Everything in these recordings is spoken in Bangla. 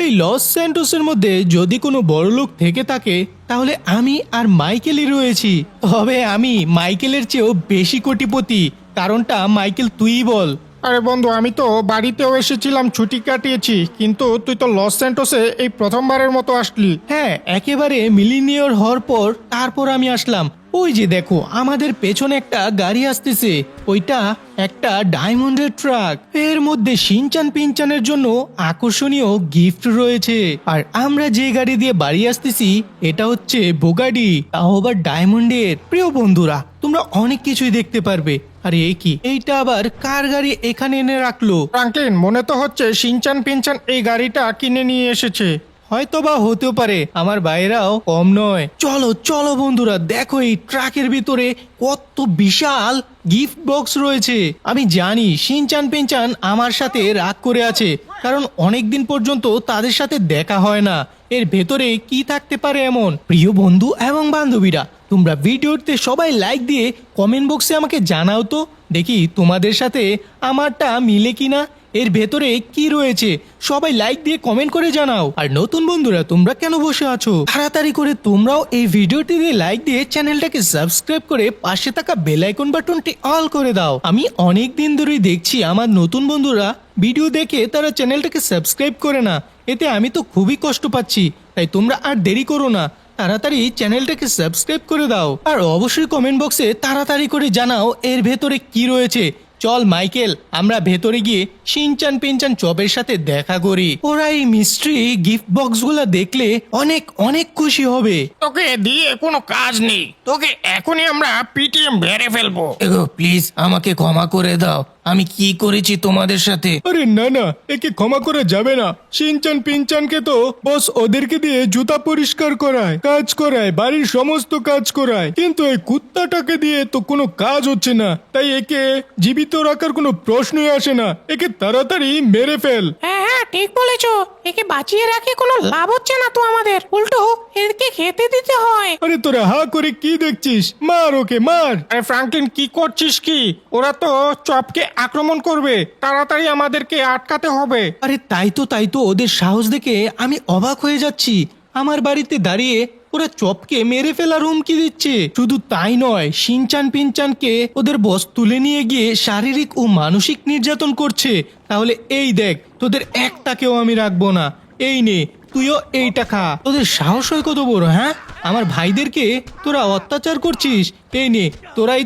এই লস স্যান্টোসের মধ্যে যদি কোনো বড়লোক থেকে থাকে তাহলে আমি আর মাইকেলই রয়েছি। তবে আমি মাইকেলের চেয়েও বেশি কোটিপতি। কারণটা মাইকেল তুই বল। আরে বন্ধু, আমি তো বাড়িতেও এসেছিলাম, ছুটি কাটিয়েছি, কিন্তু তুই তো লস স্যান্টোসে এই প্রথমবারের মতো আসলি। হ্যাঁ, একেবারে মিলিনিয়র হওয়ার পর তারপর আমি আসলাম। ওই যে দেখো আমাদের পেছনে একটা গাড়ি আসতেছে, ওইটা একটা ডায়মন্ডের ট্রাক। এর মধ্যে শিনচান পিনচানের জন্য আকর্ষণীয় গিফট রয়েছে। আর আমরা যে গাড়ি দিয়ে বাড়ি আসতেছি এটা হচ্ছে বুগাডি, তাও আবার ডায়মন্ডের। প্রিয় বন্ধুরা, তোমরা অনেক কিছুই দেখতে পারবে। আরে এই কি, এইটা আবার কার গাড়ি এখানে এনে রাখলো? ফ্রাঙ্কলিন, মনে তো হচ্ছে শিনচান পিনচান এই গাড়িটা কিনে নিয়ে এসেছে। হয়তো বা হতেও পারে, আমার বাইরাও কম নয়। চলো চলো বন্ধুরা, দেখো এই ট্রাকের ভিতরে কত বিশাল গিফট বক্স রয়েছে। আমি জানি শিনচান পিনচান আমার সাথে রাগ করে আছে, কারণ অনেক দিন পর্যন্ত তাদের সাথে দেখা হয় না। এর ভেতরে কি থাকতে পারে এমন? প্রিয় বন্ধু এবং বান্ধবীরা, তোমরা ভিডিওতে সবাই লাইক দিয়ে কমেন্ট বক্সে আমাকে জানাও তো, দেখি তোমাদের সাথে আমারটা মিলে কিনা। এর ভেতরে কি রয়েছে সবাই লাইক দিয়ে কমেন্ট করে জানাও। আর নতুন বন্ধুরা, তোমরা কেন বসে আছো? তাড়াতাড়ি করে তোমরাও এই ভিডিওটিতে লাইক দিয়ে চ্যানেলটাকে সাবস্ক্রাইব করে পাশে থাকা বেল আইকন বাটনটি অল করে দাও। আমি অনেক দিন ধরেই দেখছি আমার নতুন বন্ধুরা ভিডিও দেখে তারা চ্যানেলটাকে সাবস্ক্রাইব করে না। এতে আমি তো খুবই কষ্ট পাচ্ছি। তাই তোমরা আর দেরি করো না, তাড়াতাড়ি চ্যানেলটাকে সাবস্ক্রাইব করে দাও। আর অবশ্যই কমেন্ট বক্সে তাড়াতাড়ি করে জানাও এর ভেতরে কি রয়েছে। চল মাইকেল, আমরা ভেতরে গিয়ে শিনচান পিনচান চপের সাথে দেখা করি। ওরা এই মিস্ট্রি গিফট বক্সগুলো দেখলে অনেক অনেক খুশি হবে। তোকে দিয়ে কোনো কাজ নেই, তোকে এখনই আমরা পিটিএম ভেড়ে ফেলবো। এগো প্লিজ আমাকে ক্ষমা করে দাও, আমি কি করেছি তোমাদের সাথে? আরে না না, একে ক্ষমা করা যাবে না। শিনচান পিনচানকে তো বস ওদেরকে দিয়ে জুতা পরিষ্কার করায়, কাজ করায়, বাড়ির সমস্ত কাজ করায়, কিন্তু এই কুত্তাটাকে দিয়ে তো কোনো কাজ হচ্ছে না। তাই একে জীবিত রাখার কোনো প্রশ্নই আসে না। একে তাড়াতাড়ি মেরে ফেল। হ্যাঁ হ্যাঁ, ঠিক বলেছো। একে বাঁচিয়ে রাখে কোনো লাভ হচ্ছে না তো আমাদের, উল্টো এদেরকে খেতে দিতে হয়। আরে তোরা হা করে কি দেখছিস? মার ওকে, মার। আরে ফ্রাঙ্কলিন, কি করছিস কি? ওরা তো চপকে আক্রমণ করবে, তাড়াতাড়ি আমাদেরকে আটকাতে হবে। আরে তাই তো ওদের সাহস দেখে আমি অবাক হয়ে যাচ্ছি। আমার বাড়িতে দাঁড়িয়ে ওরা চপকে মেরে ফেলার হুমকি দিচ্ছে। শুধু তাই নয়, শিনচান পিনচানকে ওদের বস তুলে নিয়ে গিয়ে শারীরিক ও মানসিক নির্যাতন করছে। তাহলে এই দেখ, তোদের একটাকেও আমি রাখবো না। এই নে, তুইও এইটা খা। তোদের সাহস হয় কত বড়, হ্যাঁ? আমার ভাইদেরকে তোরা অত্যাচার করছিস। এই নে,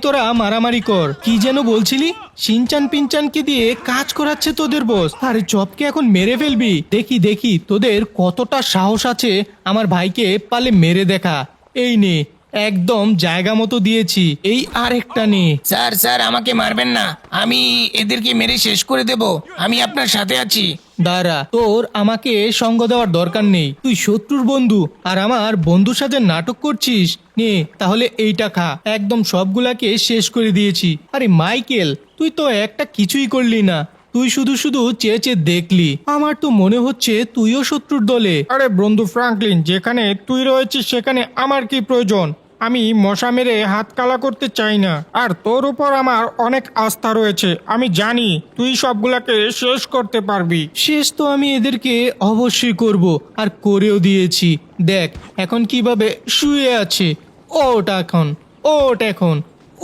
তোরা মারামারি কর। কি যেন বলছিলি? শিনচান পিনচানকে দিয়ে কাজ করাচ্ছে তোদের বস। আরে চপকে এখন মেরে ফেলবি? দেখি তোদের কতটা সাহস আছে আমার ভাইকে পালে মেরে দেখা। এই নে, একদম জায়গা মতো দিয়েছি। এই আরেকটা নে। স্যার আমাকে মারবেন না, আমি এদেরকে মেরে শেষ করে দেব, আমি আপনার সাথে আছি। দাঁড়া, তোর আমাকে সঙ্গ দেওয়ার দরকার নেই। তুই শত্রুর বন্ধু আর আমার বন্ধুর সাথে নাটক করছিস। নে তাহলে এইটা খা, একদম সবগুলাকে শেষ করে দিয়েছি। আরে মাইকেল, তুই তো একটা কিছুই করলি না, তুই শুধু চেয়ে চেয়ে দেখলি। আমার তো মনে হচ্ছে তুইও শত্রুর দলে। আরে বন্ধু ফ্রাঙ্কলিন, যেখানে তুই রয়েছিস সেখানে আমার কি প্রয়োজন? আমি মশা মেরে হাত কালা করতে চাই না। আর তোর উপর আমার অনেক আস্থা রয়েছে, আমি জানি তুই সবগুলাকে শেষ করতে পারবি। শেষ তো আমি এদেরকে অবশ্যই করব, আর করেও দিয়েছি। দেখ এখন কিভাবে শুয়ে আছে। ওট এখন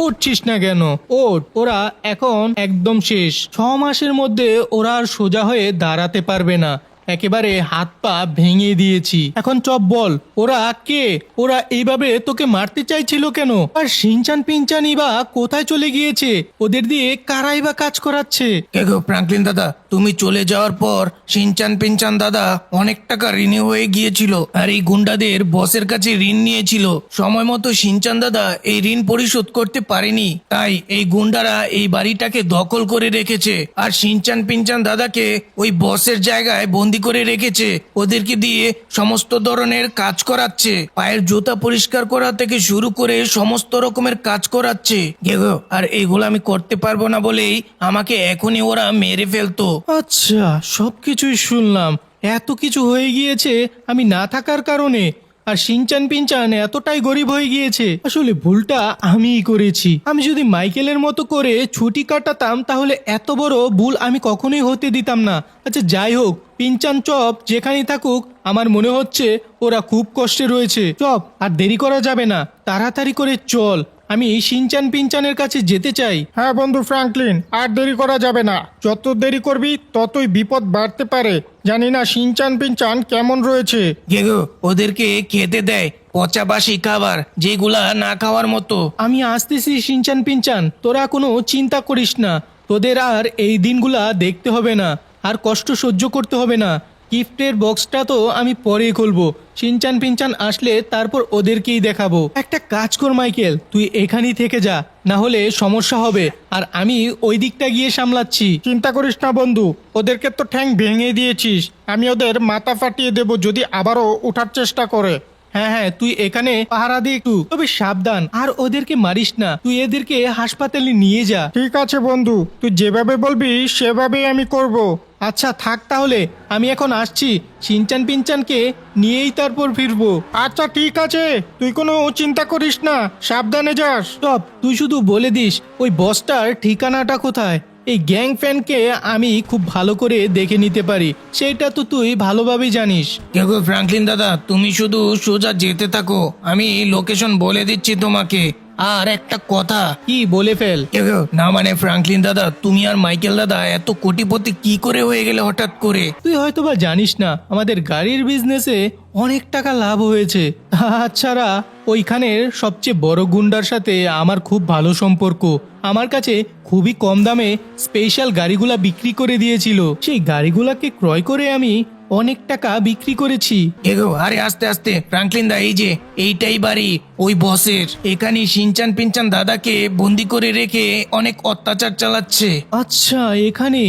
উঠছিস না কেন? ওট, ওরা এখন একদম শেষ। 6 মাসের মধ্যে ওরা আর সোজা হয়ে দাঁড়াতে পারবে না। একেবারে হাত পা ভেঙে দিয়েছি। এখন চপ বল, ওরা কে? ওরা এইভাবে তোকে মারতে চাইছিল কেন? আর শিনচান পিনচানই বা কোথায় চলে গিয়েছে? ওদের দিয়ে কারাই বা কাজ করাচ্ছে? গো ফ্রাঙ্কলিন দাদা, তুমি চলে যাওয়ার পর শিনচান পিনচান দাদা অনেক টাকা ঋণী হয়ে গিয়েছিল, আর এই গুন্ডাদের বসের কাছে ঋণ নিয়েছিল। সময় মতো শিনচান দাদা এই ঋণ পরিশোধ করতে পারেনি, তাই এই গুন্ডারা এই বাড়িটাকে দখল করে রেখেছে। আর শিনচান পিনচান দাদাকে ওই বসের জায়গায় বন্দি করে রেখেছে। ওদেরকে দিয়ে সমস্ত ধরনের কাজ করাচ্ছে, পায়ের জুতা পরিষ্কার করা থেকে শুরু করে সমস্ত রকমের কাজ করাচ্ছে। গো, আর এইগুলো আমি করতে পারবো না বলেই আমাকে এখনই ওরা মেরে ফেলতো। আচ্ছা, সবকিছুই শুনলাম। এত কিছু হয়ে গিয়েছে আমি না থাকার কারণে। আর শিনচান পিনচান এতটাই গরিব হয়ে গিয়েছে। আসলে ভুলটা আমিই করেছি। আমি যদি মাইকেলের মতো করে ছুটি কাটাতাম তাহলে এত বড় ভুল আমি কখনোই হতে দিতাম না। আচ্ছা যাই হোক, পিনচান চপ যেখানেই থাকুক আমার মনে হচ্ছে ওরা খুব কষ্টে রয়েছে। চপ আর দেরি করা যাবে না, তাড়াতাড়ি করে চল, আমি শিনচান পিনচানের কাছে যেতে চাই। হ্যাঁ বন্ধু ফ্র্যাঙ্কলিন, আর দেরি করা যাবে না। যত দেরি করবি ততই বিপদ বাড়তে পারে। জানি না শিনচান পিনচান কেমন রয়েছে। গেগো ওদেরকে খেতে দেয় পচা বাসি খাবার, যেগুলা না খাওয়ার মতো। আমি আসতেছি শিনচান পিনচান, তোরা কোনো চিন্তা করিস না। তোদের আর এই দিনগুলা দেখতে হবে না, আর কষ্ট সহ্য করতে হবে না। গিফটের বক্সটা তো আমি পরে খুলবো। শিনচান পিনচান আসলে তারপর ওদেরকেই দেখাবো। একটা কাজ কর মাইকেল, তুই এখানেই থেকে যা, না হলে সমস্যা হবে। আর আমি ওই দিকটা গিয়ে সামলাচ্ছি। চিন্তা করিস না বন্ধু, ওদেরকে তো ঠ্যাং ভেঙে দিয়েছিস। আমি ওদের মাথা ফাটিয়ে দেব যদি আবারও ওঠার চেষ্টা করে। হ্যাঁ হ্যাঁ, তুই এখানে পাহারা দিয়ে একটু, তবে সাবধান, আর ওদেরকে মারিস না। তুই এদেরকে হাসপাতালে নিয়ে যা। ঠিক আছে বন্ধু, তুই যেভাবে বলবি সেভাবেই আমি করব। আচ্ছা থাক তাহলে, আমি এখন আসছি। শিনচান পিনচানকে নিয়েই তারপর ফিরবো। আচ্ছা ঠিক আছে, তুই কোনো চিন্তা করিস না, সাবধানে যাস। টপ, তুই শুধু বলে দিস ওই বসটার ঠিকানাটা কোথায়। এই গ্যাং ফ্যানকে আমি খুব ভালো করে দেখে নিতে পারি, সেইটা তো তুই ভালোভাবেই জানিস। গেগো ফ্র্যাঙ্কলিন দাদা, তুমি শুধু সোজা যেতে থাকো, আমি লোকেশন বলে দিচ্ছি তোমাকে। আর একটা কথা, কি বলে ফেল। গেগো না মানে ফ্র্যাঙ্কলিন দাদা, তুমি আর মাইকেল দাদা এত কোটিপতি কি করে হয়ে গেলে হঠাৎ করে? তুই হয়তোবা জানিস না, আমাদের গাড়ির বিজনেসে অনেক টাকা লাভ হয়েছে। তাছাড়া ওইখানের সবচেয়ে বড় গুন্ডার সাথে আমার খুব ভালো সম্পর্ক। আমার কাছে খুবই কম দামে স্পেশাল গাড়িগুলা বিক্রি করে দিয়েছিল। সেই গাড়িগুলাকে ক্রয় করে আমি অনেক টাকা বিক্রি করেছি। গেগো আরে আস্তে আস্তে, ফ্র্যাঙ্কলিন দা এই যে এইটাই বাড়ি ওই বসের। এখানে শিনচান পিনচান দাদাকে বন্দি করে রেখে অনেক অত্যাচার চালাচ্ছে। আচ্ছা এখানে,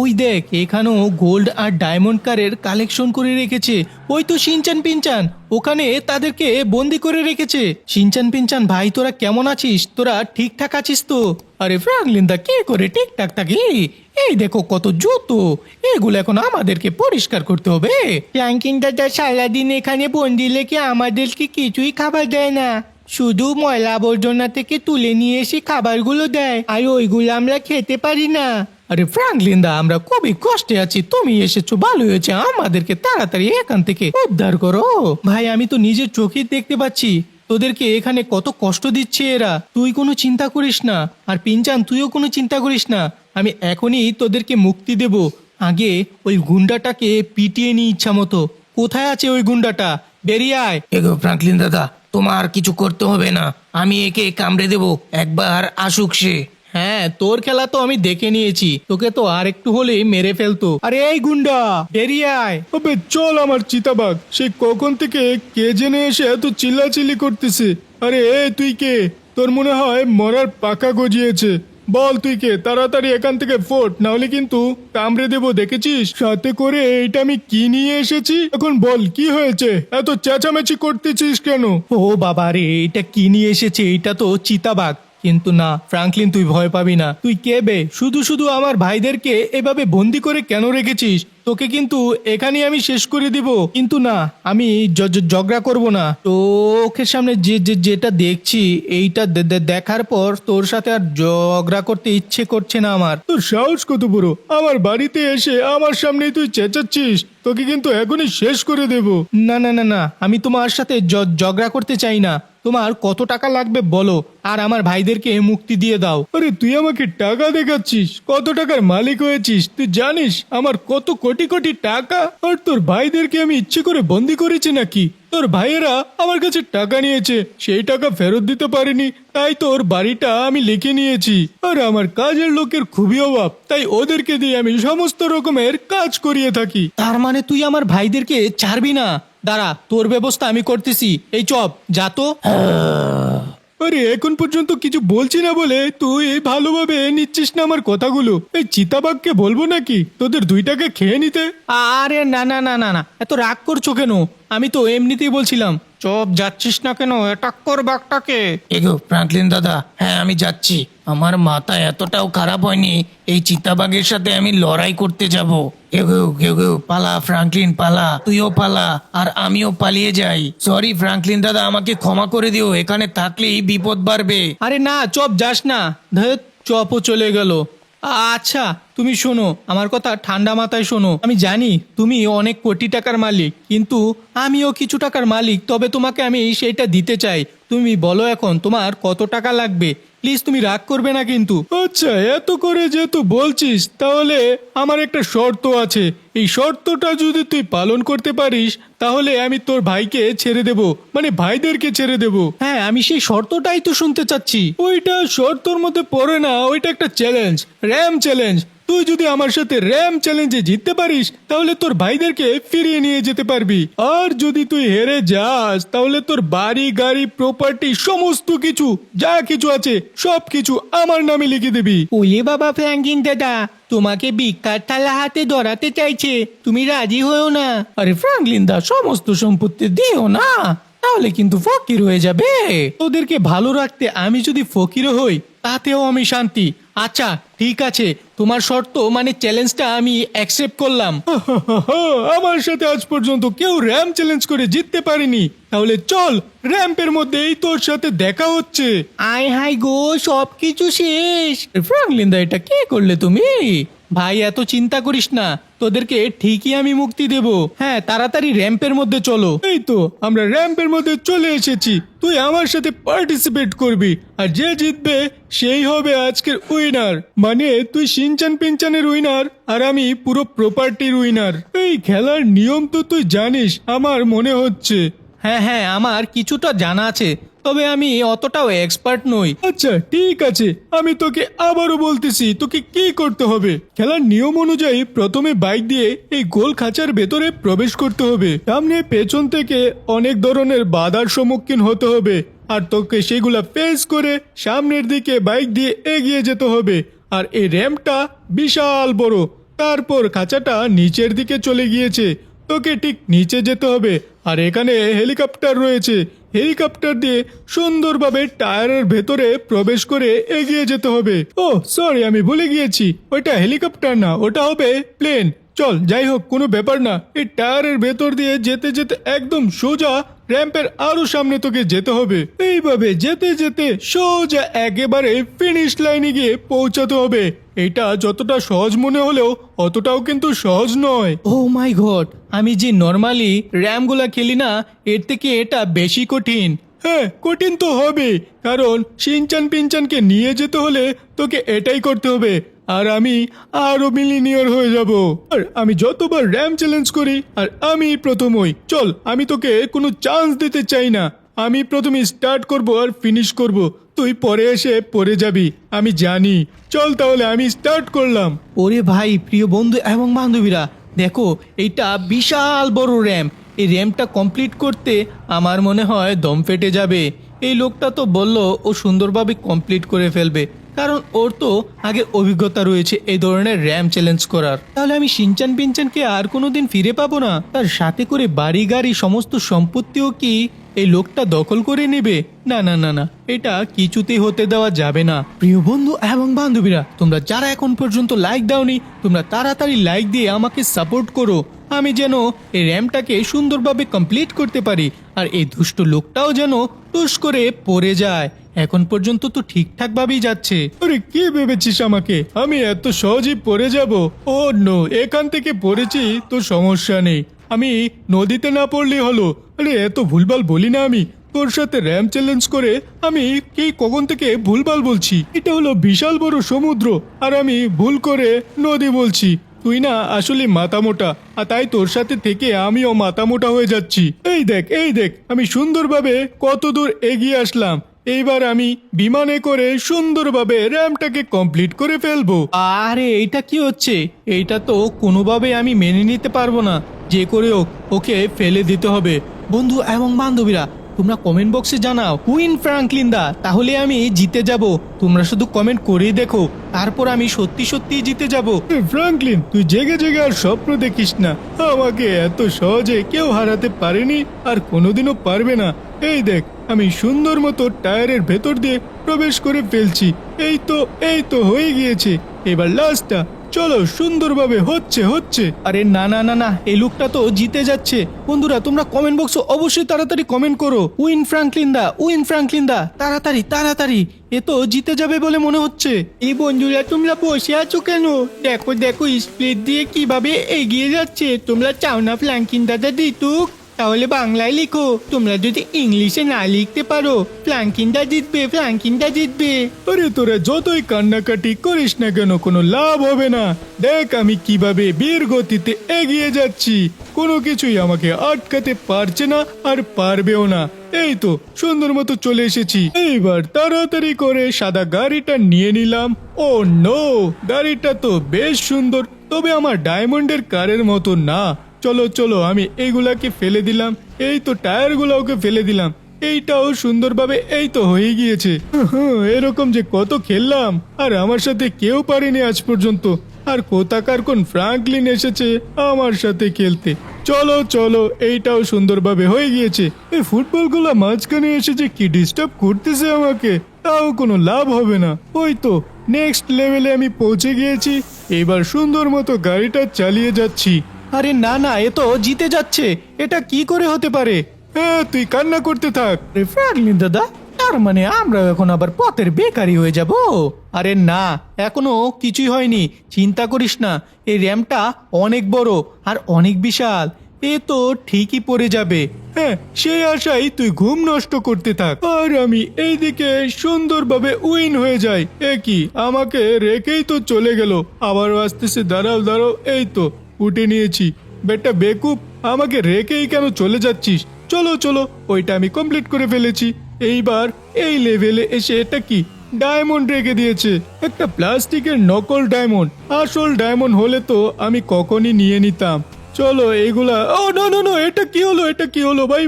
ওই দেখ এখানেও গোল্ড আর ডায়মন্ড কারের কালেকশন করে রেখেছে। ওই তো শিনচান পিনচান ওখানে তাদেরকে বন্দি করে রেখেছে। শিনচান পিনচান ভাই, তোরা কেমন আছিস? তোরা ঠিকঠাক আছিস তো? আরে ফ্র্যাঙ্কলিন দা কি করে ঠিকঠাক থাকি? এই দেখো কত জুতো, এগুলো এখন আমাদেরকে পরিষ্কার করতে হবে। ফ্র্যাঙ্কলিন দাদা সারাদিন এখানে বন্দি লেগে আমাদেরকে কিছুই খাবার দেয় না, শুধু ময়লা আবর্জনা থেকে তুলে নিয়ে এসে খাবারগুলো দেয়, আর ওইগুলো আমরা খেতে পারি না। আরে ফ্র্যাঙ্কলিন দা, আমরা খুবই কষ্টে আছি, তুমি এসেছো ভালো হয়েছে, আমাদেরকে তাড়াতাড়ি এখান থেকে উদ্ধার করো। ভাই আমি তো নিজের চোখে দেখতে পাচ্ছি তোদেরকে এখানে কত কষ্ট দিচ্ছে এরা। তুই কোনো চিন্তা করিস না, আর পিনচান তুইও কোনো চিন্তা করিস না। আমি এখনই তোদেরকে মুক্তি দেব। আগে ওই গুন্ডাটাকে পিটিয়ে নি ইচ্ছা মতো। কোথায় আছে ওই গুন্ডাটা? বেরিয়ে আয়। গেগো ফ্র্যাঙ্কলিন দাদা, তোমার কিছু করতে হবে না, আমি একে কামড়ে দেব, একবার আসুক সে। হ্যাঁ, তোর খেলা তো আমি দেখে নিয়েছি, তোকে তো আর একটু হলেই মেরে ফেলতো। আরে এই গুন্ডা, বেরিয়ে আয়। আবে চল আমার চিতাবাঘ, সে কখন থেকে কে জেনে এসে এত চিল্লাচিল্লি করতেছে। আরে এ তুই কে? তোর মনে হয় মরার পাকা গজিয়েছে। বল তুই কে, তাড়াতাড়ি এখান থেকে ফোট, না হলে কিন্তু কামড়ে দেবো। দেখেছিস সাথে করে এইটা আমি কি নিয়ে এসেছি? এখন বল কি হয়েছে, এত চেঁচামেচি করতেছিস কেন? ও বাবা রে, এটা কি নিয়ে এসেছে? এটা তো চিতাবাঘ। কিন্তু না ফ্রাঙ্কলিন, তুই ভয় পাবি না। তুই কে বে? শুধু শুধু আমার ভাইদেরকে এভাবে বন্দি করে কেন রেখেছিস? তোকে কিন্তু এখানে আমি শেষ করে দিব। কিন্তু না, আমি ঝগড়া করব না। তোকে সামনে যেটা দেখছি, এইটা দেখার পর তোর সাথে আর ঝগড়া করতে ইচ্ছে করছে না আমার। তোর সাহস কত বড়, আমার বাড়িতে এসে আমার সামনেই তুই চেঁচাচ্ছিস? তোকে কিন্তু এখনই শেষ করে দেব। না না না না, আমি তোমার সাথে ঝগড়া করতে চাই না। তোমার কত টাকা লাগবে বলো, আর আমার ভাইদেরকে মুক্তি দিয়ে দাও। আরে তুই আমাকে টাকা দেখাচ্ছিস? কত টাকার মালিক হয়েছিস তুই জানিস? আমার কত কোটি কোটি টাকা। আর তোর ভাইদেরকে আমি ইচ্ছে করে বন্দি করেছি নাকি? তোর ভাইয়েরা আমার কাছে টাকা নিয়েছে, সেই টাকা ফেরত দিতে পারিনি, তাই তোর বাড়িটা আমি লিখে নিয়েছি। আর আমার কাজের লোকের খুবই অভাব, তাই ওদেরকে দিয়ে আমি সমস্ত রকমের কাজ করিয়ে থাকি। তার মানে তুই আমার ভাইদেরকে ছাড়বি না? দাঁড়া, তোর ব্যবস্থা আমি করতেছি। এই চপ, যা তো। আরে এখন পর্যন্ত কিছু বলছি না বলে তুই ভালোভাবে নিচ্ছিস না আমার কথাগুলো। এই চিতাবাঘকে বলবো নাকি তোদের দুইটাকে খেয়ে নিতে? আরে না না না না না, এত রাগ করছো কেন? আমি তো এমনিতেই বলছিলাম চপ যাচ্ছিস না কেন? অ্যাটাক কর বাঘটাকে। এগো ফ্রাঙ্কলিন দাদা, হ্যাঁ আমি যাচ্ছি। আমার মাথা এতটাও খারাপ হয়নি এই চিতাবাঘের সাথে আমি লড়াই করতে যাব। এগো এগো, পালা ফ্রাঙ্কলিন পালা, তুইও পালা আর আমিও পালিয়ে যাই। সরি ফ্রাঙ্কলিন দাদা, আমাকে ক্ষমা করে দিও, এখানে থাকলেই বিপদ বাড়বে। আরে না, চপ যাস না। ধেৎ, চপও চলে গেল। আচ্ছা তুমি শোনো, আমার কথা ঠান্ডা মাথায় শোনো। আমি জানি তুমি অনেক কোটি টাকার মালিক, কিন্তু আমিও কিছু টাকার মালিক। তবে তোমাকে আমি সেইটা দিতে চাই। তুমি বলো এখন তোমার কত টাকা লাগবে? প্লিজ তুমি রাগ করবে না কিন্তু। আচ্ছা, এত করে যেহেতু বলছিস, তাহলে আমার একটা শর্ত আছে। এই শর্তটা যদি তুই পালন করতে পারিস, তাহলে আমি তোর ভাইকে ছেড়ে দেব, মানে ভাইদেরকে ছেড়ে দেব। হ্যাঁ, আমি সেই শর্তটাই তো শুনতে চাচ্ছি। ওইটা শর্তর মধ্যে পড়ে না, ওইটা একটা চ্যালেঞ্জ, র্যাম চ্যালেঞ্জ। তুই যদি আমার সাথে র্যাম চ্যালেঞ্জে জিততে পারিস, তাহলে তোর ভাইদেরকে ফিরিয়ে নিয়ে যেতে পারবি। আর যদি তুই হেরে যাস, তাহলে তোর বাড়ি গাড়ি প্রপার্টি সমস্ত কিছু যা কিছু আছে সব কিছু আমার নামে লিখে দিবি। ওলে বাবা ফ্র্যাঙ্কলিন দাদা, তোমাকে ভিক্ষার থালা হাতে ধরাতে চাইছে, তুমি রাজি হয়েও না। আরে ফ্র্যাঙ্কলিন দা, সমস্ত সম্পত্তি দিও না, তাহলে কিন্তু ফকির হয়ে যাবে। ওদেরকে ভালো রাখতে আমি যদি ফকির হই, তাতেও আমি শান্তি। আচ্ছা ঠিক আছে, তোমার শর্ত মানে চ্যালেঞ্জটা আমি অ্যাকসেপ্ট করলাম। আমার সাথে আজ পর্যন্ত কেউ র্যাম চ্যালেঞ্জ করে জিততে পারেনি। তাহলে চল, র্যাম্পের মধ্যেই তোর সাথে দেখা হচ্ছে। আয় হাই গো, সবকিছু শেষ। ফ্র্যাঙ্কলিন দা, এটা কি করলে তুমি? ভাই এত চিন্তা করিস না, তোদেরকে ঠিকই আমি মুক্তি দেব। হ্যাঁ, তাড়াতাড়ি র্যাম্পের মধ্যে চলো। এই তো আমরা র্যাম্পের মধ্যে চলে এসেছি। তুই আমার সাথে পার্টিসিপেট করবি, আর যে জিতবে সেই হবে আজকের উইনার। মানে তুই শিনচান পিনচানের উইনার, আর আমি পুরো প্রপার্টির উইনার। এই খেলার নিয়ম তো তুই জানিস আমার মনে হচ্ছে। হ্যাঁ হ্যাঁ, আমার কিছুটা জানা আছে, তবে আমি অতটাও এক্সপার্ট নই। আচ্ছা ঠিক আছে, আমি তোকে আবারও বলতেছি তোকে কি করতে হবে। খেলার নিয়ম অনুযায়ী প্রথমে বাইক দিয়ে এই গোল খাঁচার ভেতরে প্রবেশ করতে হবে। সামনে পেছন থেকে অনেক ধরনের বাধার সম্মুখীন হতে হবে, আর তোকে সেগুলা ফেস করে সামনের দিকে বাইক দিয়ে এগিয়ে যেতে হবে। আর এই র্যাম্পটা বিশাল বড়। তারপর খাঁচাটা নিচের দিকে চলে গিয়েছে, তোকে ঠিক নিচে যেতে হবে। আর এখানে হেলিকপ্টার রয়েছে, হেলিকপ্টার দিয়ে সুন্দরভাবে টায়ারের ভেতরে প্রবেশ করে এগিয়ে যেতে হবে। ও সরি, আমি ভুলে গিয়েছি, ওইটা হেলিকপ্টার না, ওটা হবে প্লেন। চল, যাই হোক, কোনো ব্যাপার না। এই টায়ারের ভেতর দিয়ে যেতে যেতে একদম সোজা র্যাম্পের আরো সামনে তোকে যেতে হবে। এইভাবে যেতে যেতে সোজা একেবারে ফিনিশ লাইনে গিয়ে পৌঁছাতে হবে। এটা যতটা সহজ মনে হলেও অতটাও কিন্তু সহজ নয়। ও মাই গড, আমি যে নর্মালি র্যামগুলা খেলি না, এর থেকে এটা বেশি কঠিন। হ্যাঁ, কঠিন তো হবে, কারণ শিনচান পিনচানকে নিয়ে যেতে হলে তোকে এটাই করতে হবে। আর আমি আরো মিলিনিয়ার হয়ে যাব। আর আমি যতবার র্যাম চ্যালেঞ্জ করি আর আমি প্রথম হই। চল, আমি তোকে কোনো চান্স দিতে চাই না। আমি প্রথমে স্টার্ট করব আর ফিনিশ করব, তুই পরে এসে পড়ে যাবি, আমি জানি। চল তাহলে, আমি স্টার্ট করলাম। ওরে ভাই, প্রিয় বন্ধু এবং বান্ধবীরা, দেখো এইটা বিশাল বড় র্যাম। এই র্যামটা কমপ্লিট করতে আমার মনে হয় দম ফেটে যাবে। এই লোকটা তো বললো ও সুন্দরভাবে কমপ্লিট করে ফেলবে, কারণ ওর তো আগে অভিজ্ঞতা রয়েছে এই ধরনের র্যাম চ্যালেঞ্জ করার। তাহলে আমি শিনচান পিনচানকে আর কোনোদিন ফিরে পাবো না? তার সাথে করে বাড়ি গাড়ি সমস্ত সম্পত্তিও কি এই লোকটা দখল করে নেবে? না না না না, এটা কিছুতেই হতে দেওয়া যাবে না। প্রিয় বন্ধু এবং বান্ধবীরা, তোমরা যারা এখন পর্যন্ত লাইক দাওনি, তোমরা তাড়াতাড়ি লাইক দিয়ে আমাকে সাপোর্ট করো, আমি যেন এই র্যামটাকে সুন্দরভাবে কমপ্লিট করতে পারি, আর এই দুষ্ট লোকটাও যেন টুস করে পড়ে যায়। এখন পর্যন্ত তো ঠিকঠাক ভাবেই যাচ্ছে। আরে কি ভেবেছিস আমাকে আমি এত সহজেই পড়ে যাব? ও নো, এখান থেকে পড়েছি তো সমস্যা নেই, আমি নদীতে না পড়লেই হলো। আরে এত ভুলভাল বলি না আমি। তোর সাথে র্যাম চ্যালেঞ্জ করে আমি কি কখন থেকে ভুলভাল বলছি। এটা হলো বিশাল বড় সমুদ্র, আর আমি ভুল করে নদী বলছি। তুই না আসলে মাথা মোটা, আর তাই তোর সাথে থেকে আমিও মাথা মোটা হয়ে যাচ্ছি। এই দেখ, এই দেখ, আমি সুন্দরভাবে কত দূর এগিয়ে আসলাম। এইবার আমি বিমানে করে সুন্দরভাবে র্যামটাকে কমপ্লিট করে ফেলবো। আরে এইটা কি হচ্ছে? এইটা তো কোনোভাবে আমি মেনে নিতে পারবো না। যে করে হোক ওকে ফেলে দিতে হবে। বন্ধু এবং বান্ধবীরা, তোমরা কমেন্ট বক্সে জানাও কুইন ফ্রাঙ্কলিন দা, তাহলে আমি জিতে যাব। তোমরা শুধু কমেন্ট করেই দেখো, তারপর আমি সত্যি সত্যি জিতে যাব। ফ্রাঙ্কলিন, তুই জেগে জেগে আর স্বপ্ন দেখিস না। আমাকে এত সহজে কেউ হারাতে পারেনি, আর কোনোদিনও পারবে না। এই দেখ, আমি সুন্দর মতো টায়ারের ভেতর দিয়ে প্রবেশ করে ফেলছি। এই তো হয়ে গিয়েছে। এবার লাস্টটা, চলো, সুন্দরভাবে হচ্ছে। আরে না না না না, এই লুকটা তো জিতে যাচ্ছে। বন্ধুরা তোমরা কমেন্ট বক্সে অবশ্যই তাড়াতাড়ি কমেন্ট করো, উইন ফ্রাঙ্কলিন দা, তাড়াতাড়ি তাড়াতাড়ি, এ তো জিতে যাবে বলে মনে হচ্ছে। এই বন্ধুরা তোমরা বসে আছো কেন? দেখো দেখো স্পিড দিয়ে কিভাবে এগিয়ে যাচ্ছে। তোমরা চাও না ফ্রাঙ্কলিন দাদা জিতুক? তাহলে বাংলায় লিখো। তোমরা যদি ইংলিশে না লিখতে পারো, ফ্রাঙ্কলিন দা জিতবে। আরে তোরা যতই কান্নাকাটি করিস না কেন, কোনো লাভ হবে না। দেখ আমি কিভাবে বীর গতিতে এগিয়ে যাচ্ছি। কোনো কিছুই আমাকে আটকাতে পারছে না, আর পারবেও না। এই তো সুন্দর মতো চলে এসেছি। এইবার তাড়াতাড়ি করে সাদা গাড়িটা নিয়ে নিলাম। ও নো, গাড়িটা তো বেশ সুন্দর, তবে আমার ডায়মন্ডের কারের মতো না। চলো আমি এইগুলাকে ফেলে দিলাম। এই তো টায়ারগুলোকে ফেলে দিলাম। এইটাও সুন্দরভাবে এই তো হয়ে গিয়েছে। এরকম যে কত খেললাম, আর আমার সাথে কেউ পারেনি আজ পর্যন্ত। আর কোথাকার কোন ফ্রাঙ্কলিন এসেছে আমার সাথে খেলতে। চলো, এইটাও সুন্দরভাবে হয়ে গিয়েছে। এই ফুটবলগুলো মাঝখানে এসে যে কি ডিস্টার্ব করতেছে আমাকে, তাও কোনো লাভ হবে না। ওই তো নেক্সট লেভেলে আমি পৌঁছে গিয়েছি। এবার সুন্দর মতো গাড়িটা চালিয়ে যাচ্ছি। আরে না না, এ তো জিতে যাচ্ছে। এটা কি করে হতে পারে? হ্যাঁ, তুই কান্না করতে থাক। আরে ফ্রাঙ্কলিন দাদা, তার মানে আমরা এখন আবার পথের বেকারি হয়ে যাব? আরে না, এখনো কিছুই হয়নি, চিন্তা করিস না। এই র্যামটা অনেক বড় আর অনেক বিশাল, এ তো ঠিকই পড়ে যাবে। হ্যাঁ, সেই আশাই তুই ঘুম নষ্ট করতে থাক, আর আমি এইদিকে সুন্দরভাবে উইন হয়ে যাই। কি আমাকে রেখেই তো চলে গেল। আবারও আসতেছে, দাঁড়াও, এই তো উঠে নিয়েছি। বেটা বেকুব, আমাকে রেখেই কেন চলে যাচ্ছিস? চলো, ওইটা আমি কমপ্লিট করে ফেলেছি। এইবার এই লেভেলে এসে এটা কি ডায়মন্ড রেখে দিয়েছে, একটা প্লাস্টিকের নকল ডায়মন্ড। আসল ডায়মন্ড হলে তো আমি কখনই নিয়ে নিতাম। চলো এইগুলা, ও নো, এটা কি হলো ভাই,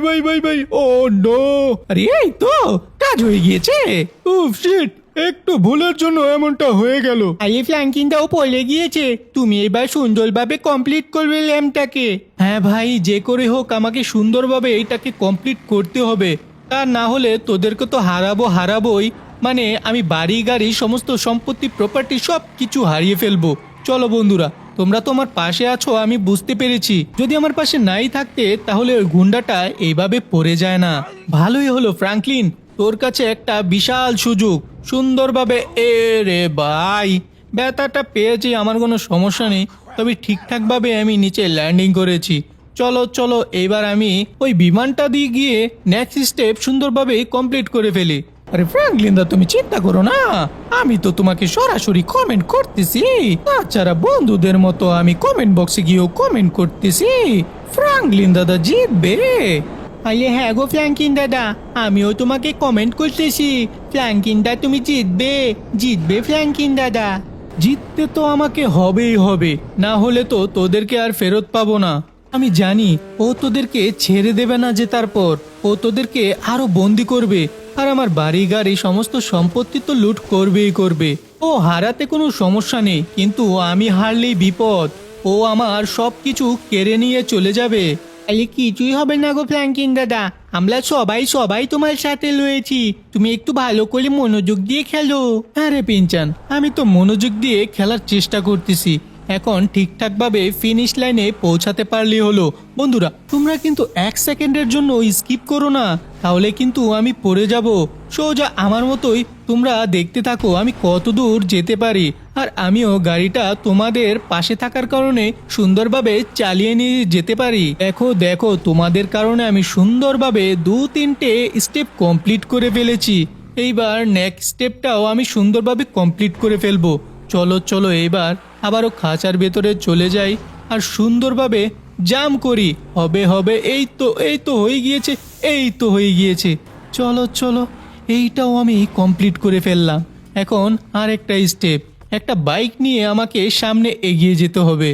ও নো। আরে এই তো কাজ হয়ে গিয়েছে। উফ শিট, একটু ভুলের জন্য এমনটা হয়ে গেল। আরে ফ্রাঙ্কলিনটাও পড়ে গিয়েছে। তুমি এবার সুন্দরভাবে কমপ্লিট করবে ল্যাম্পটাকে। হ্যাঁ ভাই, যে করে হোক আমাকে সুন্দরভাবে এইটাকে কমপ্লিট করতে হবে। তা না হলে তোদেরকে তো হারাবোই। মানে আমি বাড়ি গাড়ি সমস্ত সম্পত্তি প্রপার্টি সব কিছু হারিয়ে ফেলবো। চলো বন্ধুরা, তোমরা তো আমার পাশে আছো, আমি বুঝতে পেরেছি। যদি আমার পাশে নাই থাকতে, তাহলে ওই গুন্ডাটা এইভাবে পড়ে যায় না। ভালোই হলো ফ্রাঙ্কলিন, তোর কাছে একটা বিশাল সুযোগ। সুন্দরভাবে এ রে ভাই, ব্যথাটা পেয়েছি, আমার কোনো সমস্যা নেই। তবে ঠিকঠাকভাবে আমি নিচে ল্যান্ডিং করেছি। চলো এবার আমি ওই বিমানটা দিয়ে গিয়ে নেক্সট স্টেপ সুন্দরভাবে কমপ্লিট করে ফেলি। আরে ফ্রাঙ্কলিন দা, তুমি চিন্তা করো না, আমি তো তোমাকে সরাসরি কমেন্ট করতেছি। তাছাড়া বন্ধুদের মতো আমি কমেন্ট বক্সে গিয়েও কমেন্ট করতেছি ফ্রাঙ্কলিন দাদা জিতবে। আরে হ্যাঁ গো ফ্রাঙ্কলিন দাদা, আমিও তোমাকে কমেন্ট করতেছি ফ্রাঙ্কলিন দা তুমি জিতবে ফ্রাঙ্কলিন দাদা। জিততে তো আমাকে হবেই হবে, না হলে তো তোদেরকে আর ফেরত পাবো না। আমি জানি ও তোদেরকে ছেড়ে দেবে না, জেতার পর ও তোদেরকে আরো বন্দি করবে, আর আমার বাড়ি গাড়ি সমস্ত সম্পত্তি তো লুট করবে। ও হারাতে কোনো সমস্যা নেই, কিন্তু আমি হারলেই বিপদ। ও আমার সবকিছু কেড়ে নিয়ে চলে যাবে। আরে কিছুই হবে না গো ফ্রাঙ্কলিন দাদা, আমরা সবাই তোমার সাথে রয়েছি। তুমি একটু ভালো করে মনোযোগ দিয়ে খেলো। আরে পিঞ্চান, আমি তো মনোযোগ দিয়ে খেলার চেষ্টা করতেছি। এখন ঠিকঠাক ভাবে ফিনিশ লাইনে পৌঁছাতে পারলেই হলো। বন্ধুরা তোমরা কিন্তু 1 সেকেন্ডের জন্য স্কিপ করো না, তাহলে কিন্তু আমি পড়ে যাব। সোজা আমার মতোই তোমরা দেখতে থাকো আমি কত দূর যেতে পারি। আর আমিও গাড়িটা তোমাদের পাশে থাকার কারণে সুন্দরভাবে চালিয়ে নিয়ে যেতে পারি। দেখো তোমাদের কারণে আমি সুন্দরভাবে 2-3টে স্টেপ কমপ্লিট করে ফেলেছি। এইবার নেক্সট স্টেপটাও আমি সুন্দরভাবে কমপ্লিট করে ফেলবো। চলো এইবার আবারও খাঁচার ভেতরে চলে যাই আর সুন্দরভাবে জাম্প করি। হবে এই তো হয়ে গিয়েছে। চলো এইটাও আমি কমপ্লিট করে ফেললাম। এখন আর একটা স্টেপ, একটা বাইক নিয়ে আমাকে সামনে এগিয়ে যেতে হবে।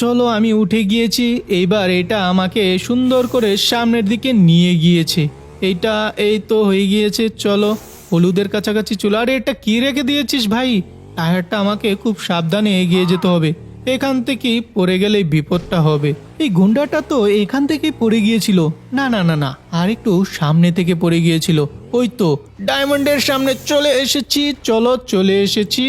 চলো আমি উঠে গিয়েছি। এইবার এটা আমাকে সুন্দর করে সামনের দিকে নিয়ে গিয়েছে। এইটা এই তো হয়ে গিয়েছে, চলো হলুদের কাছাকাছি চলো। আরে এটা কি রেখে দিয়েছিস ভাই? টায়ারটা আমাকে খুব সাবধানে এগিয়ে যেতে হবে, এখান থেকেই পড়ে গেলে বিপদটা হবে। এই গুন্ডাটা তো এখান থেকেই পড়ে গিয়েছিল, না না না না, আর একটু সামনে থেকে পড়ে গিয়েছিল। ওই তো ডায়মন্ডের সামনে চলে এসেছি, চলো চলে এসেছি।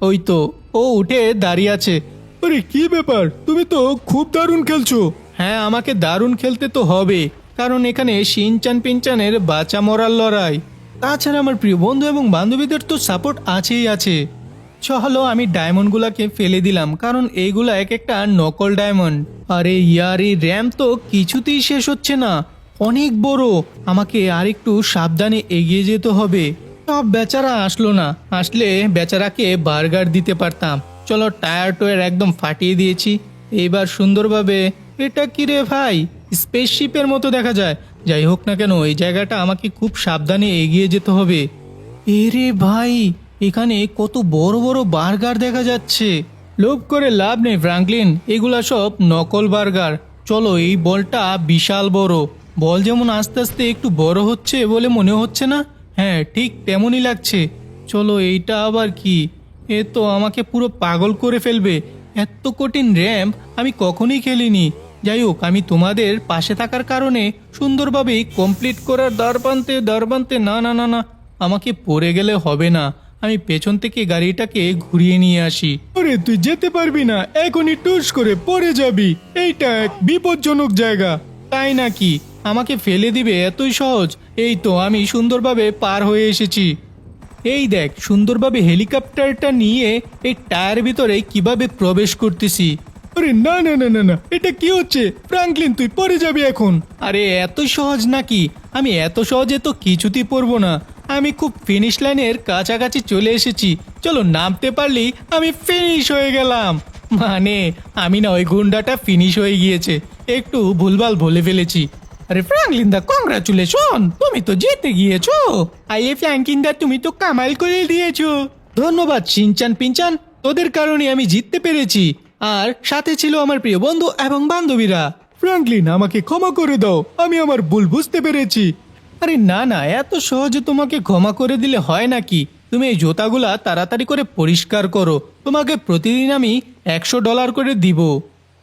ওই তো ও উঠে দাঁড়িয়ে আছে। আরে কি ব্যাপার, তুমি তো খুব দারুণ খেলছো। হ্যাঁ, আমাকে দারুণ খেলতে তো হবে, কারণ এখানে শিনচান পিনচানের বাঁচা মরার লড়াই। তাছাড়া আমার প্রিয় বন্ধু এবং বান্ধবীদের তো সাপোর্ট আছেই আছে। চলো আমি ডায়মন্ডগুলোকে ফেলে দিলাম, কারণ এইগুলা এক একটা নকল ডায়মন্ড। আরে ইয়ার, এই র্যাম তো কিছুতেই শেষ হচ্ছে না, অনেক বড়। আমাকে আর একটু সাবধানে এগিয়ে যেতে হবে। সব বেচারা আসলো না, আসলে বেচারাকে বার্গার দিতে পারতাম। চলো টায়ার টয়ার একদম ফাটিয়ে দিয়েছি, এইবার সুন্দরভাবে। এটা কি রে ভাই, স্পেসশিপের মতো দেখা যায়। যাই হোক না কেন, এই জায়গাটা আমাকে খুব সাবধানে এগিয়ে যেতে হবে। এরে ভাই, এখানে কত বড় বড় বার্গার দেখা যাচ্ছে। লোভ করে লাভ নেই ফ্র্যাঙ্কলিন, এগুলা সব নকল বার্গার। চলো, এই বলটা বিশাল বড়। বল যেমন আস্তে আস্তে একটু বড় হচ্ছে বলে মনে হচ্ছে না? হ্যাঁ, ঠিক তেমনই লাগছে। চলো, এইটা আবার কি? এ তো আমাকে পুরো পাগল করে ফেলবে। এত কঠিন র্যাম্প আমি কখনোই খেলিনি। যাই হোক, আমি তোমাদের পাশে থাকার কারণে সুন্দরভাবেই কমপ্লিট করার দ্বারবান্তে না না না না, আমাকে পড়ে গেলে হবে না। আমি পেছন থেকে গাড়িটাকে ঘুরিয়ে নিয়ে আসি। আরে তুই যেতে পারবি না, এখনই টুস করে পড়ে যাবি। এইটা এক বিপজ্জনক জায়গা। তাই নাকি? আমাকে ফেলে দিবে এতই সহজ? এই তো আমি সুন্দরভাবে পার হয়ে এসেছি। এই দেখ, সুন্দরভাবে হেলিকপ্টারটা নিয়ে এই টায়ার ভিতরে কিভাবে প্রবেশ করতেছি। আরে না না না না না, এটা কি হচ্ছে ফ্র্যাঙ্কলিন, তুই পড়ে যাবি এখন। আরে এত সহজ নাকি? আমি এত সহজে তো কিছুতেই পড়বো না। আমি খুব ফিনিশ লাইনের কাছাকাছি চলে এসেছি। চলো, নামতে পারলেই আমি ফিনিশ হয়ে গেলাম। মানে আমি না, ওই গুন্ডাটা ফিনিশ হয়ে গিয়েছে, একটু ভুলভাল বলে ফেলেছি। আরে ফ্র্যাঙ্কলিন দা, কংগ্রাচুলেশন, তুমি তো জিতে গিয়েছো। আরে ফ্র্যাঙ্কলিন দা, তুমি তো কামাল করে দিয়েছো। ধন্যবাদ শিনচান পিনচান, তোদের কারণে আমি জিততে পেরেছি। আর সাথে ছিল আমার প্রিয় বন্ধু এবং বান্ধবীরা। ফ্র্যাঙ্কলিন, আমাকে ক্ষমা করে দাও, আমি আমার ভুল বুঝতে পেরেছি। আরে না না, এত সহজে তোমাকে ক্ষমা করে দিলে হয় নাকি? তুমি এই জুতাগুলা তাড়াতাড়ি করে পরিষ্কার করো, তোমাকে প্রতিদিন আমি $100 করে দিব।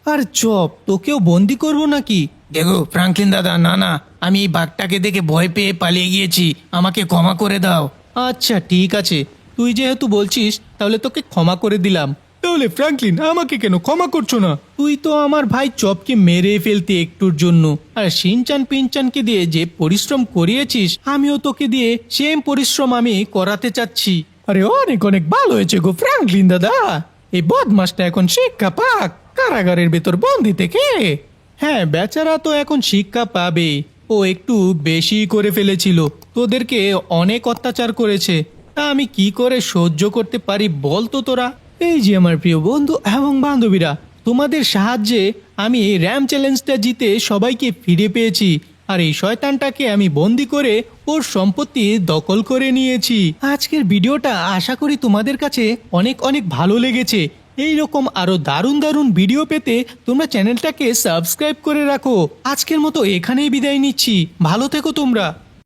আর চপ, তোকেও বন্দি করবো নাকি? দেখো ফ্রাঙ্কলিন দাদা, না না, আমি এই বাঘটাকে দেখে ভয় পেয়ে পালিয়ে গিয়েছি, আমাকে ক্ষমা করে দাও। আচ্ছা ঠিক আছে, তুই যেহেতু বলছিস তাহলে তোকে ক্ষমা করে দিলাম। তাহলে ফ্র্যাঙ্কলিন, আমাকে কেন ক্ষমা করছো না? তুই তো আমার ভাই চপকে মেরে ফেলতে একটুর জন্য, আর শিনচান পিনচানকে দিয়ে যে পরিশ্রম করিয়েছিস, আমিও তোকে দিয়ে সেম পরিশ্রম আমি করাতে চাচ্ছি। আরে অনেক অনেক ভালো হয়েছে গো ফ্র্যাঙ্কলিন দাদা, এই বদমাসটা এখন শিক্ষা পাক কারাগারের ভেতর বন্দি থেকে। হ্যাঁ, বেচারা তো এখন শিক্ষা পাবে। ও একটু বেশি করে ফেলেছিল, তোদেরকে অনেক অত্যাচার করেছে। তা আমি কি করে সহ্য করতে পারি বল তো তোরা? এই যে আমার প্রিয় বন্ধু এবং বান্ধবীরা, তোমাদের সাহায্যে আমি এই র্যাম চ্যালেঞ্জটা জিতে সবাইকে ফিরে পেয়েছি। আর এই শয়তানটাকে আমি বন্দি করে ওর সম্পত্তি দখল করে নিয়েছি। আজকের ভিডিওটা আশা করি তোমাদের কাছে অনেক অনেক ভালো লেগেছে। এই রকম আরো দারুণ দারুণ ভিডিও পেতে তোমরা চ্যানেলটাকে সাবস্ক্রাইব করে রাখো। আজকের মতো এখানেই বিদায় নিচ্ছি, ভালো থেকো তোমরা।